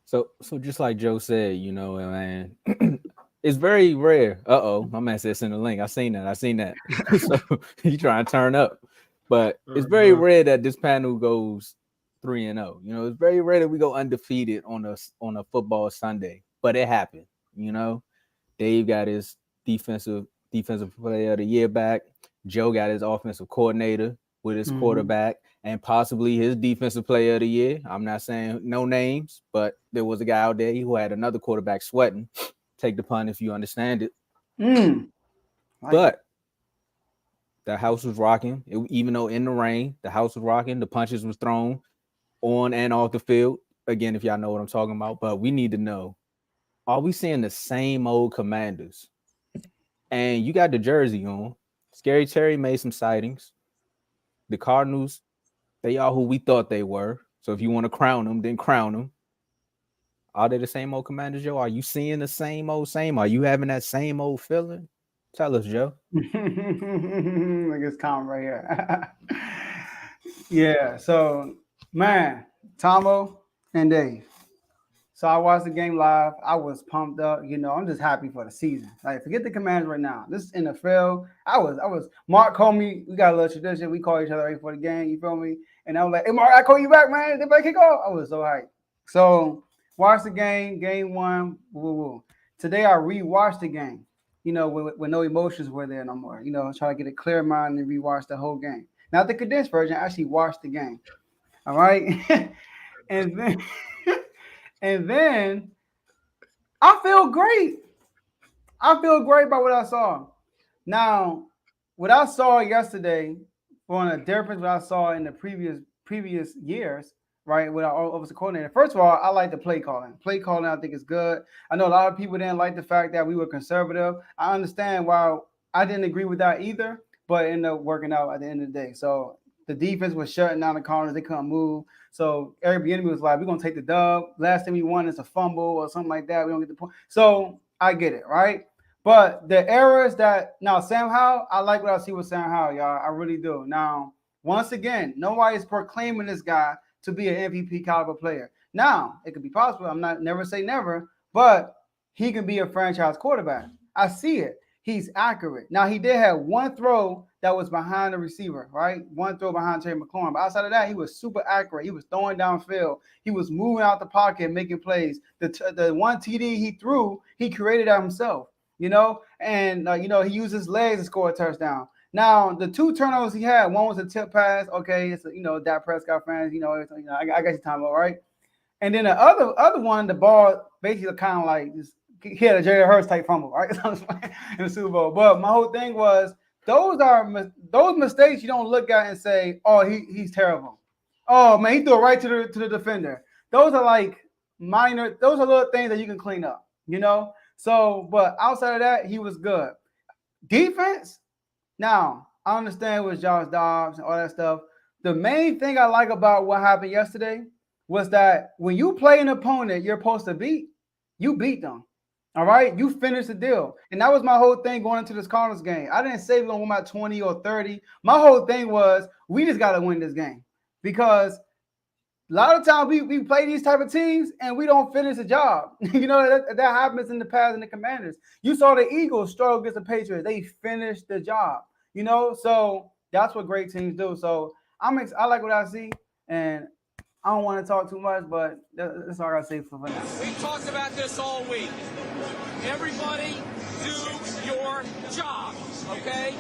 So just like Joe said, man, it's very rare. My man said send a link. I seen that. So you trying to turn up, but it's very Uh-huh. rare that this panel goes 3-0. It's very rare that we go undefeated on a football Sunday, but it happened. You know, Dave got his defensive defensive player of the year back. Joe got his offensive coordinator with his Mhm. quarterback and possibly his defensive player of the year. I'm not saying no names, but there was a guy out there who had another quarterback sweating. Take the pun if you understand it. Mm. Like it. But the house was rocking. Even though in the rain, the house was rocking. The punches was thrown on and off the field. Again, if y'all know what I'm talking about. But we need to know, are we seeing the same old Commanders? And you got the jersey on. Scary Terry made some sightings. The Cardinals, they are who we thought they were. So if you want to crown them, then crown them. Are they the same old Commanders, Joe? Are you seeing the same old same? Are you having that same old feeling? Tell us, Joe. Like it's calm right here. Yeah. So, man, Tomo and Dave. So I watched the game live. I was pumped up. I'm just happy for the season. Like, forget the Commanders right now. This is NFL. I was. Mark called me. We got a little tradition. We call each other right before the game. You feel me? And I was like, "Hey, Mark, I call you back, man. They better kick off." I was so hyped. So watch the game. Game one. Woo, woo. Today I rewatched the game. When no emotions were there no more. Try to get a clear mind and rewatch the whole game. Not the condensed version. I actually watched the game. All right. and then and then I feel great. I feel great about what I saw. Now, what I saw yesterday, on a difference what I saw in the previous years, right? With our offensive coordinator. First of all, I like the play calling. Play calling, I think is good. I know a lot of people didn't like the fact that we were conservative. I understand why I didn't agree with that either, but it ended up working out at the end of the day. So the defense was shutting down the corners; they couldn't move. So Airbnb was like, "We're gonna take the dub. Last thing we won is a fumble or something like that. We don't get the point." So I get it, right? But the errors that now Sam Howell, I like what I see with Sam Howell, y'all. I really do. Now, once again, nobody's proclaiming this guy to be an MVP caliber player. Now, it could be possible. I'm not never say never, but he can be a franchise quarterback. I see it. He's accurate. Now, he did have one throw that was behind the receiver, right? One throw behind Terry McLaurin. But outside of that, he was super accurate. He was throwing downfield. He was moving out the pocket, making plays. The one TD he threw, he created that himself. And he used his legs to score a touchdown. Now the two turnovers he had, one was a tip pass. Okay, it's Dak Prescott fans. I got your time, all right. And then the other one, the ball basically kind of like just he had a Jerry Hurts type fumble, right? In the Super Bowl. But my whole thing was those mistakes you don't look at and say, oh, he's terrible. Oh man, he threw it right to the defender. Those are like minor. Those are little things that you can clean up. So, but outside of that, he was good. Defense. Now, I understand with Josh Dobbs and all that stuff. The main thing I like about what happened yesterday was that when you play an opponent you're supposed to beat, you beat them. All right, you finish the deal. And that was my whole thing going into this Cardinals game. I didn't say we're going to win by 20 or 30. My whole thing was we just got to win this game because a lot of times we play these type of teams and we don't finish the job. That happens in the past in the Commanders. You saw the Eagles struggle against the Patriots. They finished the job. So that's what great teams do. So I like what I see, and I don't want to talk too much, but that's all I gotta say for now. We talked about this all week. Everybody do your job, okay?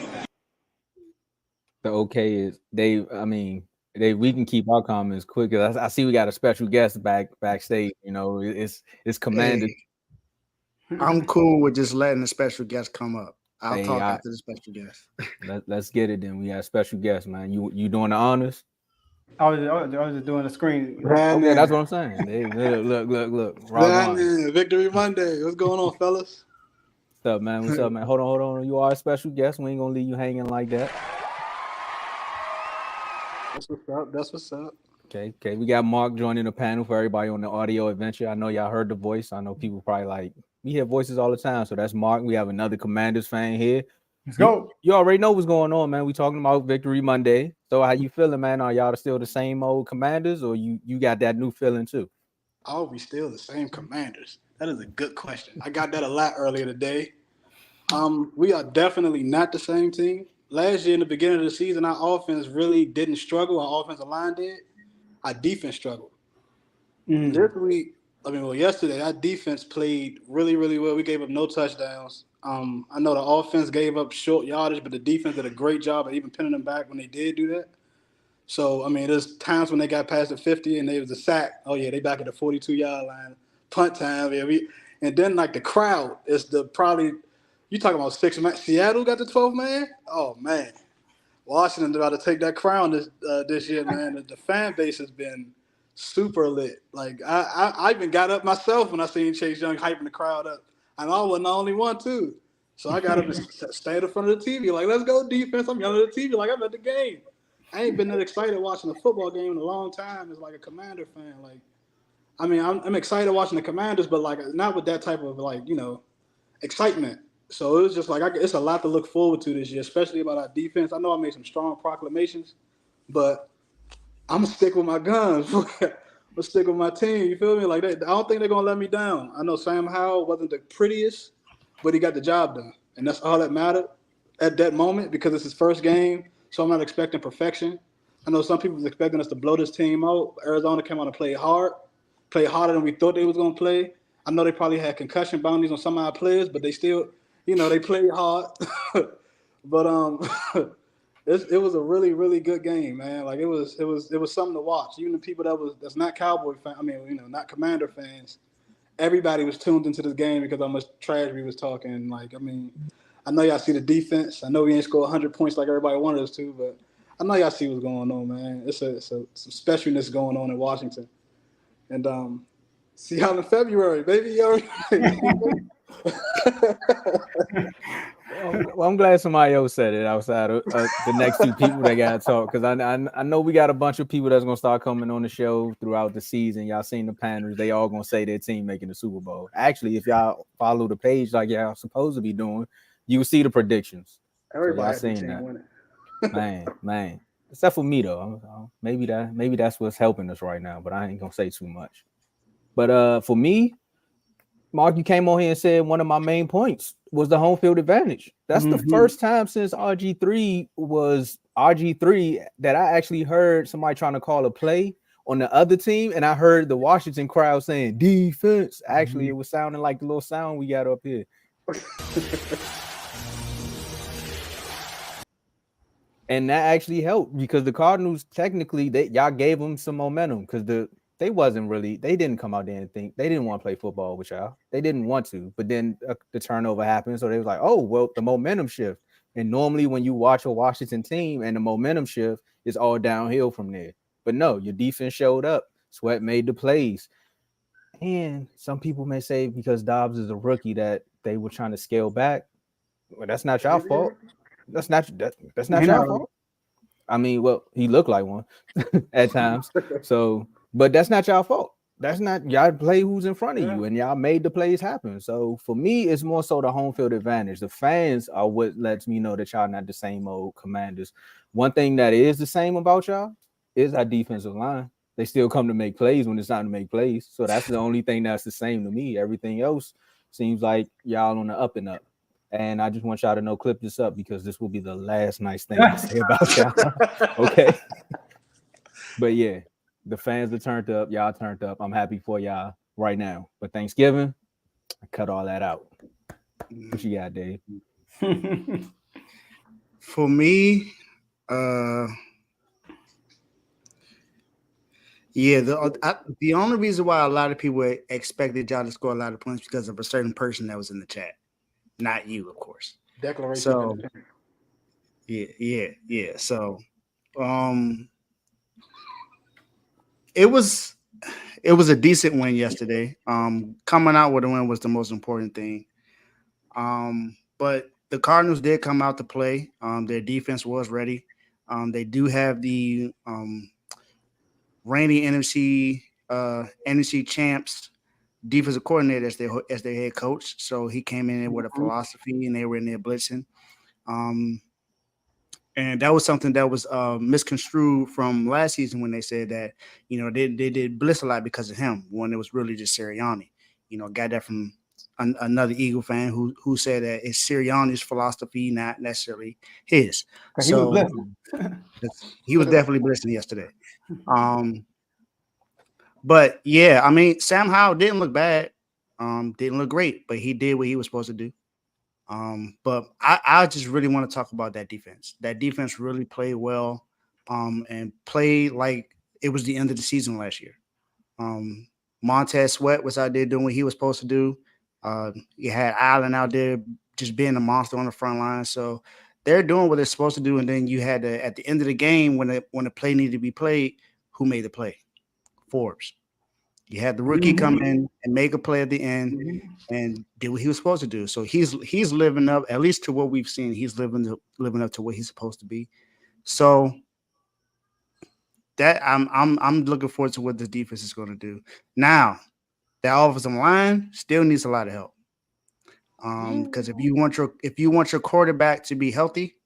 The okay is Dave. I mean, Dave, we can keep our comments quick. I see we got a special guest backstage. It's Commander. Hey, I'm cool with just letting the special guest come up. I'll talk after the special guest. Let's get it then. We got a special guest, man. You doing the honors? I was just doing the screen. Okay, that's what I'm saying. Hey, look. Victory Monday. What's going on, fellas? What's up, man? Hold on. You are a special guest. We ain't gonna leave you hanging like that. That's what's up. Okay. We got Mark joining the panel for everybody on the audio adventure. I know y'all heard the voice. I know people probably like we hear voices all the time. So that's Mark. We have another Commanders fan here. Let's go. You already know what's going on, man. We talking about Victory Monday. So how you feeling, man? Are y'all still the same old Commanders, or you got that new feeling too? are we still the same Commanders? That is a good question. I got that a lot earlier today. We are definitely not the same team. Last year in the beginning of the season, our offense really didn't struggle. Our offensive line did. Our defense struggled. This week, yesterday, our defense played really, really well. We gave up no touchdowns. I know the offense gave up short yardage, but the defense did a great job of even pinning them back when they did do that. So, there's times when they got past the 50 and they was a sack. Oh, yeah, they back at the 42-yard line. Punt time. Yeah, and then, the crowd is you talking about 6 man. Seattle got the 12th man? Oh, man. Washington's about to take that crown this year, man. The fan base has been super lit. Like, I even got up myself when I seen Chase Young hyping the crowd up. And I wasn't the only one, too. So I got up and stayed in front of the TV. Like, let's go defense. I'm yelling at the TV like I'm at the game. I ain't been that excited watching a football game in a long time as, a Commander fan. I'm excited watching the Commanders, but, not with that type of, excitement. So it was just it's a lot to look forward to this year, especially about our defense. I know I made some strong proclamations, but I'm going to stick with my guns. I'm going to stick with my team. You feel me? I don't think they're going to let me down. I know Sam Howell wasn't the prettiest, but he got the job done. And that's all that mattered at that moment because it's his first game. So I'm not expecting perfection. I know some people was expecting us to blow this team out. Arizona came out and played hard, played harder than we thought they was going to play. I know they probably had concussion bounties on some of our players, but they still, they played hard. But it was a really, really good game, man. It was something to watch. Even the people that's not Cowboy fans, not Commander fans, everybody was tuned into this game because how much trash we was talking. I know y'all see the defense. I know we ain't score 100 points like everybody wanted us to, but I know y'all see what's going on, man. It's some specialness going on in Washington. And see y'all in February, baby. Well, I'm glad somebody else said it outside of the next two people that got to talk because I know we got a bunch of people that's going to start coming on the show throughout the season. Y'all seen the Panthers. They all going to say their team making the Super Bowl. Actually, if y'all follow the page like y'all supposed to be doing, you will see the predictions. Everybody so seen that. Man. Except for me, though. Maybe that's what's helping us right now, but I ain't going to say too much. But for me, Mark, you came on here and said one of my main points was the home field advantage. That's the first time since RG3 was RG3 that I actually heard somebody trying to call a play on the other team, and I heard the Washington crowd saying defense. Actually, it was sounding like the little sound we got up here. And that actually helped because the Cardinals technically y'all gave them some momentum because they didn't come out there and think they didn't want to play football with y'all. They didn't want to, but then the turnover happened. So they was like, oh, well, the momentum shift. And normally when you watch a Washington team and the momentum shift is all downhill from there. But no, your defense showed up. Sweat made the plays. And some people may say because Dobbs is a rookie that they were trying to scale back. Well, that's not your fault. That's not your fault. I mean, well, he looked like one at times. So, but that's not y'all fault. That's not y'all play who's in front of you, and y'all made the plays happen. So for me, it's more so the home field advantage. The fans are what lets me know that y'all not the same old Commanders. One thing that is the same about y'all is our defensive line. They still come to make plays when it's time to make plays. So that's the only thing that's the same to me. Everything else seems like y'all on the up and up. And I just want y'all to know, clip this up because this will be the last nice thing I say about y'all. Okay. But yeah, the fans are turned up. Y'all turned up. I'm happy for y'all right now. But Thanksgiving, I cut all that out. What you got, Dave? For me, the only reason why a lot of people expected y'all to score a lot of points because of a certain person that was in the chat. Not you, of course. Declaration. So, yeah. So, it was a decent win yesterday. Coming out with a win was the most important thing. But the Cardinals did come out to play. Their defense was ready. They do have the reigning NFC champs defensive coordinator as their head coach. So he came in with a philosophy, and they were in there blitzing. And that was something that was misconstrued from last season when they said that, they did Bliss a lot because of him, when it was really just Sirianni. Got that from another Eagle fan who said that it's Sirianni's philosophy, not necessarily his. He was So blessing. he was definitely blessing yesterday. But yeah, I mean, Sam Howell didn't look bad, didn't look great, but he did what he was supposed to do. But I just really want to talk about that defense. That defense really played well, and played like it was the end of the season last year. Montez Sweat was out there doing what he was supposed to do. You had Allen out there just being a monster on the front line. So they're doing what they're supposed to do. And then you had at the end of the game when the play needed to be played, who made the play? Forbes. You had the rookie come in and make a play at the end and did what he was supposed to do. So he's living up, at least to what we've seen. He's living up to what he's supposed to be. So that I'm looking forward to what this defense is going to do. Now, that offensive line still needs a lot of help. Because if you want your quarterback to be healthy,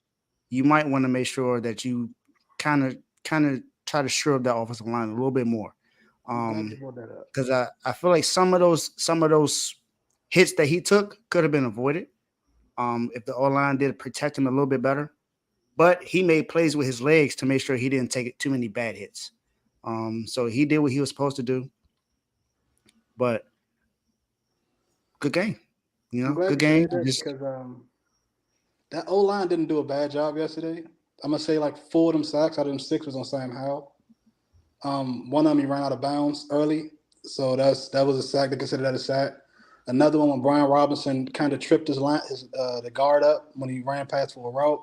you might want to make sure that you kind of try to shore up that offensive line a little bit more. Because I feel like some of those hits that he took could have been avoided if the O-line did protect him a little bit better. But he made plays with his legs to make sure he didn't take too many bad hits. So he did what he was supposed to do. But good game, good game. Because that O-line didn't do a bad job yesterday. I'm gonna say like 4 of them sacks out of them 6 was on Sam Howell. One of them he ran out of bounds early, so that was a sack. They considered that a sack. Another one when Brian Robinson kind of tripped the guard up when he ran past for a route.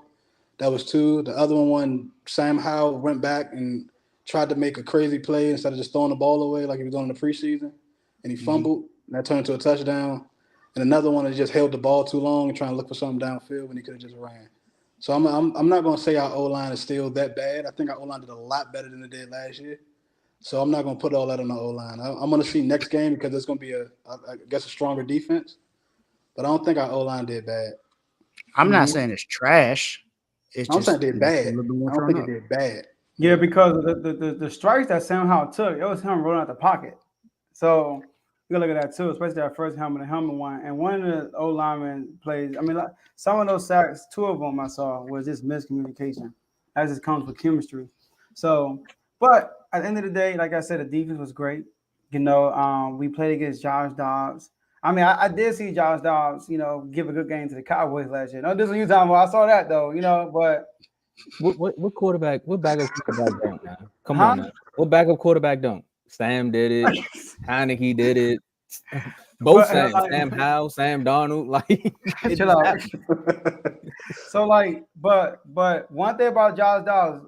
That was 2. The other one when Sam Howell went back and tried to make a crazy play instead of just throwing the ball away like he was doing in the preseason, and he fumbled, and that turned into a touchdown. And another one that just held the ball too long and trying to look for something downfield when he could have just ran. So I'm not going to say our O-line is still that bad. I think our O-line did a lot better than it did last year. So I'm not going to put all that on the O-line. I'm going to see next game because it's going to be a stronger defense. But I don't think our O-line did bad. I'm not saying it's trash. I'm saying it did bad. I don't think it did bad. Yeah, because the strikes that Sam Howell took, it was him rolling out the pocket. So you gotta look at that too, especially that first helmet one. And one of the O lineman plays, I mean, like, some of those sacks, 2 of them I saw was just miscommunication, as it comes with chemistry. So, but at the end of the day, like I said, the defense was great. We played against Josh Dobbs. I mean, I did see Josh Dobbs, give a good game to the Cowboys last year. No, this is you talking about. I saw that though, but what quarterback? What backup quarterback don't now? Come on now. What backup quarterback don't? Sam did it. Heineke did it. Both Sam Howell, Sam Darnold, like chill out. So but one thing about Josh Dobbs,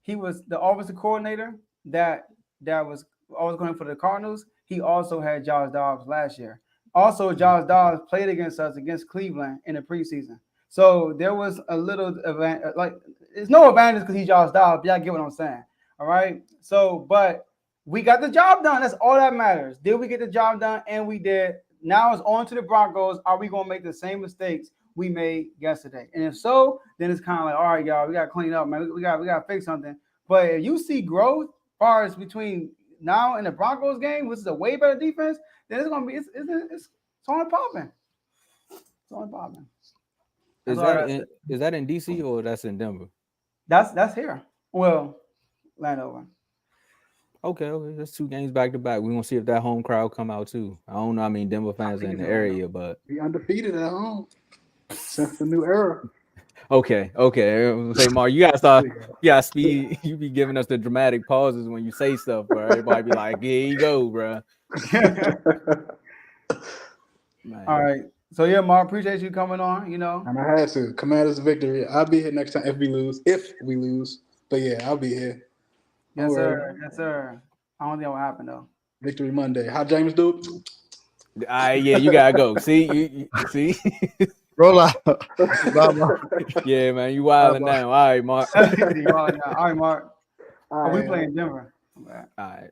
he was the offensive coordinator that was always going for the Cardinals. He also had Josh Dobbs last year. Also, Josh Dobbs played against us against Cleveland in the preseason. So there was a little advantage, like there's no advantage because he's Josh Dobbs. Y'all get what I'm saying. All right. So, but we got the job done. That's all that matters. Did we get the job done? And we did. Now it's on to the Broncos. Are we going to make the same mistakes we made yesterday? And if so, then it's kind of like, all right, y'all, we got to clean up, man. We got to fix something. But if you see growth as far as between now and the Broncos game, which is a way better defense, then it's going to be, it's only popping. It's only popping. Is that in DC or that's in Denver? That's here. Well, Landover. Okay. That's 2 games back to back. We're gonna see if that home crowd come out too. I don't know. I mean, Denver fans are in the area, but be undefeated at home since the new era. Okay. Say, Mark, you gotta start. You gotta speed. You be giving us the dramatic pauses when you say stuff, bro. Everybody be like, "Here you go, bro." All right. So yeah, Mark, appreciate you coming on. And I had to. Commanders victory. I'll be here next time if we lose. But yeah, I'll be here. Yes, sir. Yes, sir. I don't think what happened though. Victory Monday. How James do? Yeah, you gotta go. See, you see. Roll out. Yeah, man, you wilding now. All right, Mark. All right, Mark. We playing Denver. All right.